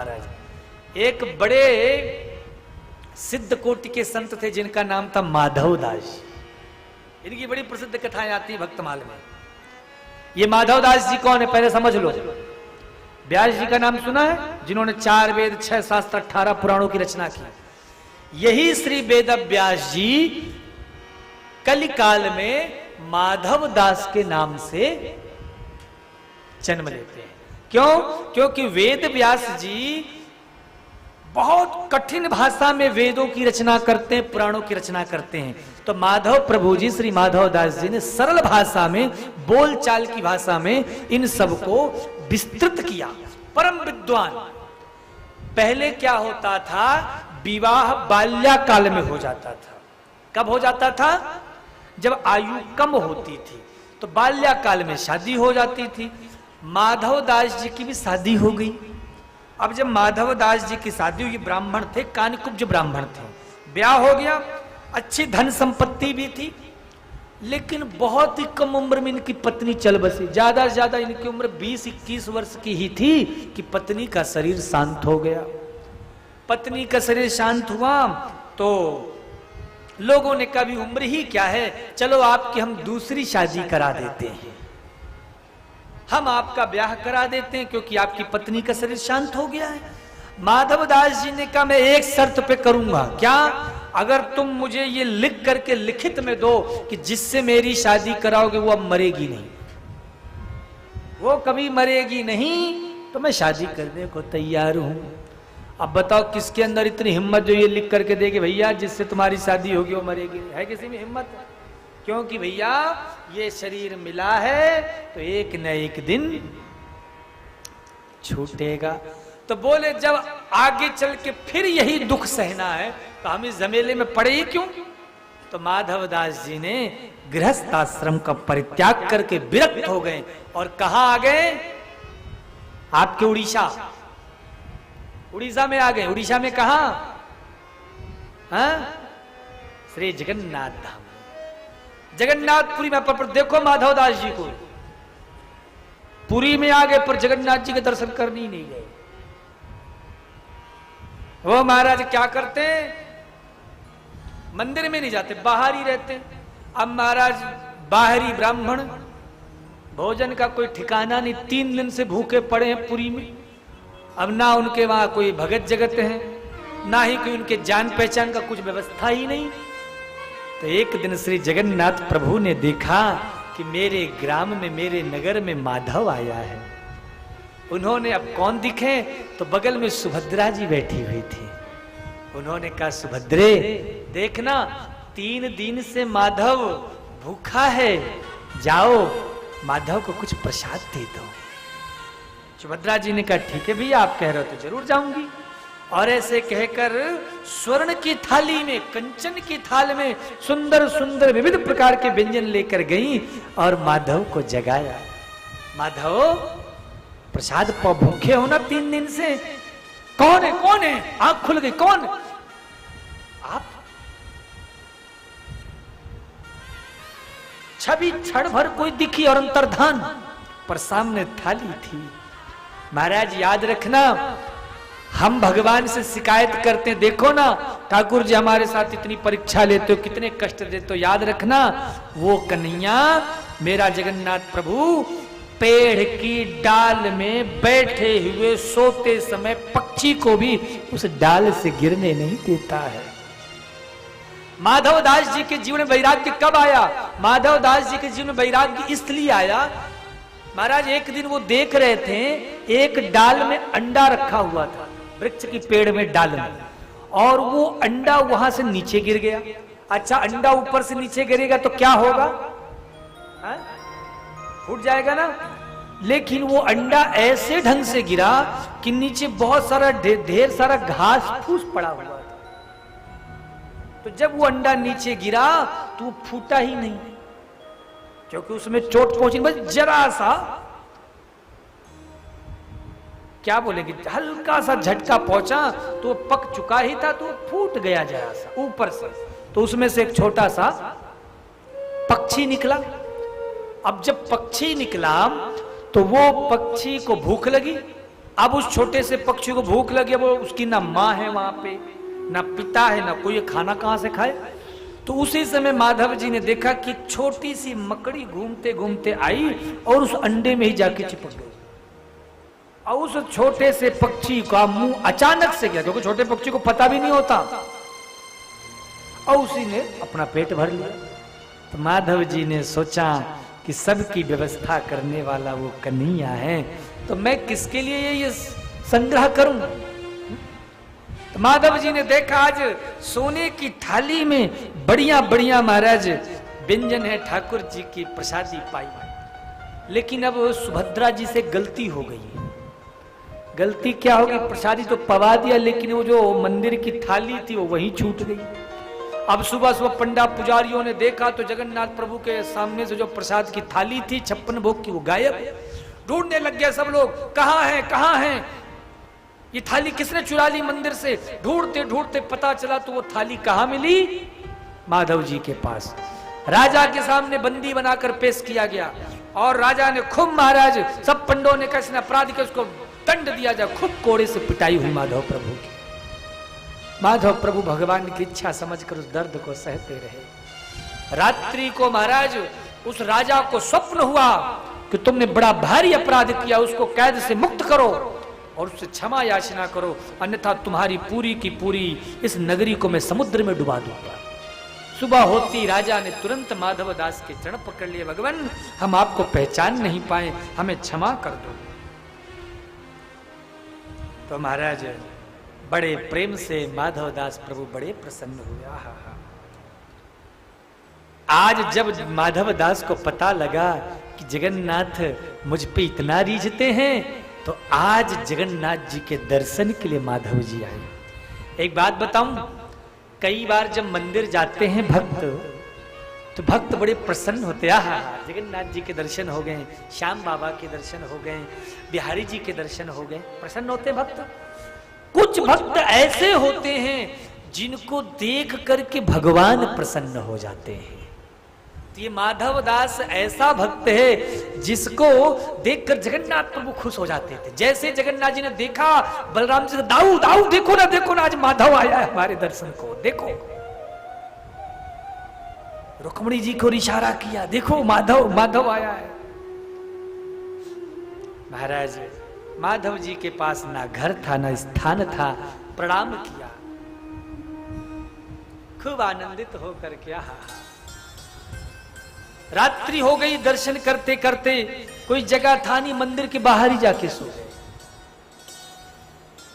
महाराज एक बड़े सिद्ध कोटि के संत थे जिनका नाम था माधव दास। इनकी बड़ी प्रसिद्ध कथाएं आती हैं भक्तमाल में। ये माधव दास जी कौन है पहले समझ लो। व्यास जी का नाम सुना है, जिन्होंने 4 वेद 6 शास्त्र 18 पुराणों की रचना की। यही श्री वेद व्यास जी कलिकाल में माधव दास के नाम से जन्म लेते हैं। क्यों? क्योंकि वेद व्यास जी बहुत कठिन भाषा में वेदों की रचना करते हैं, पुराणों की रचना करते हैं। तो माधव प्रभु जी श्री माधव दास जी ने सरल भाषा में, बोलचाल की भाषा में इन सबको विस्तृत किया। परम विद्वान। पहले क्या होता था, विवाह बाल्याकाल में हो जाता था। कब हो जाता था? जब आयु कम होती थी तो बाल्याकाल में शादी हो जाती थी। माधव दास जी की भी शादी हो गई। अब जब माधव दास जी की शादी हुई, ब्राह्मण थे, कानिकुब्ज ब्राह्मण थे, ब्याह हो गया, अच्छी धन संपत्ति भी थी, लेकिन बहुत ही कम उम्र में इनकी पत्नी चल बसी। ज्यादा से ज्यादा इनकी उम्र 20-21 वर्ष की ही थी कि पत्नी का शरीर शांत हो गया। पत्नी का शरीर शांत हुआ तो लोगों ने कहा भी उम्र ही क्या है, चलो आपकी हम दूसरी शादी करा देते हैं, हम आपका ब्याह करा देते हैं क्योंकि आपकी पत्नी का शरीर शांत हो गया है। माधव दास जी ने कहा मैं एक शर्त पे करूंगा। क्या? अगर तुम मुझे ये लिख करके लिखित में दो कि जिससे मेरी शादी कराओगे वो अब मरेगी नहीं, वो कभी मरेगी नहीं, तो मैं शादी करने को तैयार हूं। अब बताओ किसके अंदर इतनी हिम्मत जो ये लिख करके देगी भैया जिससे तुम्हारी शादी होगी वो मरेगी नहीं? है किसी में हिम्मत? क्योंकि भैया ये शरीर मिला है तो एक न एक दिन छूटेगा। तो बोले जब आगे चल के फिर यही दुख सहना है तो हम इस झमेले में पड़े ही क्यों? तो माधव दास जी ने गृहस्थ आश्रम का परित्याग करके विरक्त हो गए और कहां आ गए? आपके उड़ीसा में आ गए। उड़ीसा में कहां? श्री जगन्नाथ धाम, जगन्नाथपुरी में। पर देखो माधव दास जी को पुरी में आ गए पर जगन्नाथ जी के दर्शन करने ही नहीं गए। वो महाराज क्या करते? मंदिर में नहीं जाते, बाहर ही रहते। अब महाराज बाहरी ब्राह्मण, भोजन का कोई ठिकाना नहीं, 3 दिन से भूखे पड़े हैं पुरी में। अब ना उनके वहां कोई भगत जगत है, ना ही कोई उनके जान पहचान का कुछ व्यवस्था ही नहीं। तो एक दिन श्री जगन्नाथ प्रभु ने देखा कि मेरे ग्राम में, मेरे नगर में माधव आया है। उन्होंने अब कौन दिखे? तो बगल में सुभद्रा जी बैठी हुई थी। उन्होंने कहा सुभद्रे देखना 3 दिन से माधव भूखा है, जाओ माधव को कुछ प्रसाद दे दो। सुभद्रा जी ने कहा ठीक है भैया, आप कह रहे हो तो जरूर जाऊंगी। और ऐसे कहकर स्वर्ण की थाली में, कंचन की थाल में सुंदर सुंदर विविध प्रकार के व्यंजन लेकर गई और माधव को जगाया। माधव प्रसाद पर भूखे हो ना 3 दिन से? कौन है? कौन है? आंख खुल गई। कौन? आप? छवि क्षण भर कोई दिखी और अंतर्धान, पर सामने थाली थी। महाराज याद रखना, हम भगवान से शिकायत करते हैं, देखो ना ठाकुर जी हमारे साथ इतनी परीक्षा लेते हो, कितने कष्ट देते हो। याद रखना वो कन्हैया मेरा जगन्नाथ प्रभु पेड़ की डाल में बैठे हुए सोते समय पक्षी को भी उस डाल से गिरने नहीं देता है। माधव दास जी के जीवन में वैराग्य कब आया? माधव दास जी के जीवन में वैराग्य इसलिए आया, महाराज एक दिन वो देख रहे थे एक डाल में अंडा रखा हुआ था, वृक्ष की पेड़ में डाल में, और वो अंडा वहां से नीचे गिर गया। अच्छा अंडा ऊपर से नीचे गिरेगा तो क्या होगा? फूट जाएगा ना। लेकिन वो अंडा ऐसे ढंग से गिरा कि नीचे बहुत सारा ढेर सारा घास फूस पड़ा हुआ था। तो जब वो अंडा नीचे गिरा तो वो फूटा ही नहीं, क्योंकि उसमें चोट पहुंची, बस जरा सा, क्या बोलेंगे, हल्का सा झटका पहुंचा तो पक चुका ही था, तो फूट गया जरा सा ऊपर से। तो उसमें से एक छोटा सा पक्षी निकला। अब जब पक्षी निकला तो वो पक्षी को भूख लगी, अब उस छोटे से पक्षी को भूख लगी, वो उसकी ना माँ है वहां पे, ना पिता है, ना कोई, खाना कहां से खाए। तो उसी समय माधव जी ने देखा कि छोटी सी मकड़ी घूमते घूमते आई और उस अंडे में ही जाके चिपक गई। और उस छोटे से पक्षी का मुंह अचानक से गया, क्योंकि छोटे पक्षी को पता भी नहीं होता, और उसी ने अपना पेट भर लिया। तो माधव जी ने सोचा कि सबकी व्यवस्था करने वाला वो कन्हैया है, तो मैं किसके लिए ये संग्रह करूं। तो माधव जी ने देखा आज सोने की थाली में बढ़िया बढ़िया महाराज व्यंजन है, ठाकुर जी की प्रसादी पाई। लेकिन अब सुभद्रा जी से गलती हो गई। गलती क्या होगी, प्रसादी तो पवा दिया, लेकिन वो जो मंदिर की थाली थी वो वहीं छूट गई। अब सुबह सुबह पंडा पुजारियों ने देखा तो जगन्नाथ प्रभु के सामने से जो प्रसाद की थाली थी 56 भोग की, वो गायब। ढूंढने लग गया सब लोग, कहां है कहां है, ये थाली किसने चुरा ली मंदिर से। ढूंढते ढूंढते पता चला तो वो थाली कहां मिली, माधव जी के पास। राजा के सामने बंदी बनाकर पेश किया गया और राजा ने खूब, महाराज सब पंडों ने कैसे अपराधी के उसको दंड दिया जाए, खूब कोड़े से पिटाई हुई माधव प्रभु की। माधव प्रभु भगवान की इच्छा समझकर उस दर्द को सहते रहे। रात्रि को महाराज उस राजा को स्वप्न हुआ कि तुमने बड़ा भारी अपराध किया, उसको कैद से मुक्त करो और उससे क्षमा याचना करो, अन्यथा तुम्हारी पूरी की पूरी इस नगरी को मैं समुद्र में डुबा दूंगा। सुबह होती राजा ने तुरंत माधव दास के चरण पकड़ लिए, भगवान हम आपको पहचान नहीं पाए, हमें क्षमा कर दो। तो महाराज बड़े प्रेम से माधव दास प्रभु बड़े प्रसन्न हुए। आज जब माधव दास को पता लगा कि जगन्नाथ मुझ पे इतना रीझते हैं, तो आज जगन्नाथ जी के दर्शन के लिए माधव जी आए। एक बात बताऊं, कई बार जब मंदिर जाते हैं भक्त, तो भक्त बड़े प्रसन्न होते हैं। जगन्नाथ जी के दर्शन हो गए, श्याम बाबा के दर्शन हो गए, बिहारी जी के दर्शन हो गए, प्रसन्न होते भक्त। कुछ भक्त ऐसे होते हैं जिनको देख करके भगवान प्रसन्न हो जाते हैं। तो ये माधव दास ऐसा भक्त है जिसको देखकर जगन्नाथ प्रभु खुश हो जाते थे। जैसे जगन्नाथ जी ने देखा बलराम जी से, दाऊ दाऊ देखो ना आज माधव आया है हमारे दर्शन को, देखो। रुक्मणी जी को इशारा किया, देखो माधव आया है। महाराज माधव जी के पास ना घर था ना स्थान था, प्रणाम किया, खूब आनंदित होकर के। रात्रि हो गई, दर्शन करते करते कोई जगह था नहीं, मंदिर के बाहर ही जाके सो गए।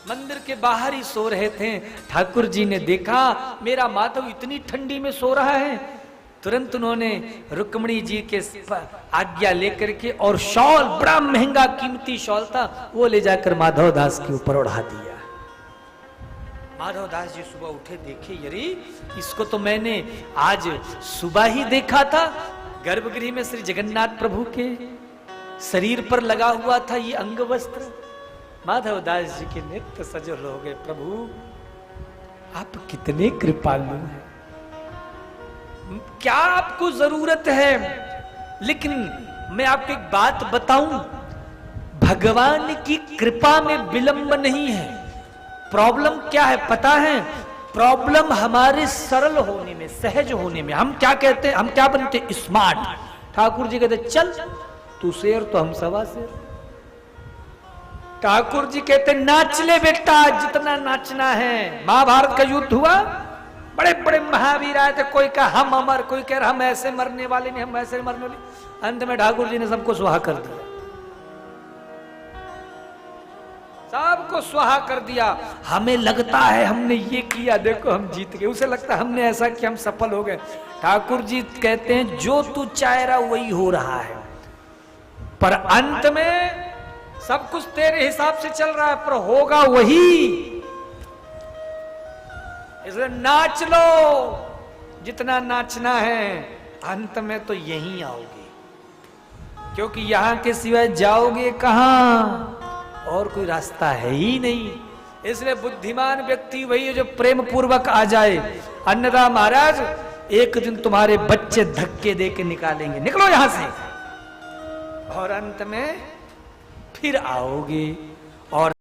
मंदिर के बाहर ही सो रहे थे। ठाकुर जी ने देखा मेरा माधव इतनी ठंडी में सो रहा है, तुरंत उन्होंने रुक्मणी जी के आज्ञा लेकर के और शॉल, बड़ा महंगा कीमती शॉल था, वो ले जाकर माधव दास के ऊपर ओढ़ा दिया। माधव दास जी सुबह उठे, देखे यरी इसको तो मैंने आज सुबह ही देखा था, गर्भगृह में श्री जगन्नाथ प्रभु के शरीर पर लगा हुआ था ये अंग वस्त्र। माधव दास जी के नेत्र सजल हो गए, प्रभु आप कितने कृपालु हैं, क्या आपको जरूरत है। लेकिन मैं आपको एक बात बताऊं, भगवान की कृपा में विलंब नहीं है। प्रॉब्लम क्या है पता है, प्रॉब्लम हमारे सरल होने में, सहज होने में। हम क्या कहते हैं, हम क्या बनते, स्मार्ट। ठाकुर जी कहते चल तू शेर तो हम सवा शेर। ठाकुर जी कहते नाच ले बेटा जितना नाचना है। महाभारत का युद्ध हुआ, बड़े बड़े महावीर आए थे, कोई कहा हम अमर, कोई कह रहा हम ऐसे मरने वाले नहीं, हम ऐसे मरने वाले। अंत में ठाकुर जी ने सबको सुहा कर दिया, सबको सुहा कर दिया। हमें लगता है हमने ये किया, देखो हम जीत गए, उसे लगता है हमने ऐसा किया हम सफल हो गए। ठाकुर जी कहते हैं जो तू चाह रहा वही हो रहा है, पर अंत में सब कुछ तेरे हिसाब से चल रहा है, पर होगा वही। इसलिए नाच लो जितना नाचना है, अंत में तो यहीं आओगे, क्योंकि यहां के सिवाय जाओगे कहां, और कोई रास्ता है ही नहीं। इसलिए बुद्धिमान व्यक्ति वही है जो प्रेम पूर्वक आ जाए, अन्यथा महाराज एक दिन तुम्हारे बच्चे धक्के दे के निकालेंगे, निकलो यहां से, और अंत में फिर आओगे। और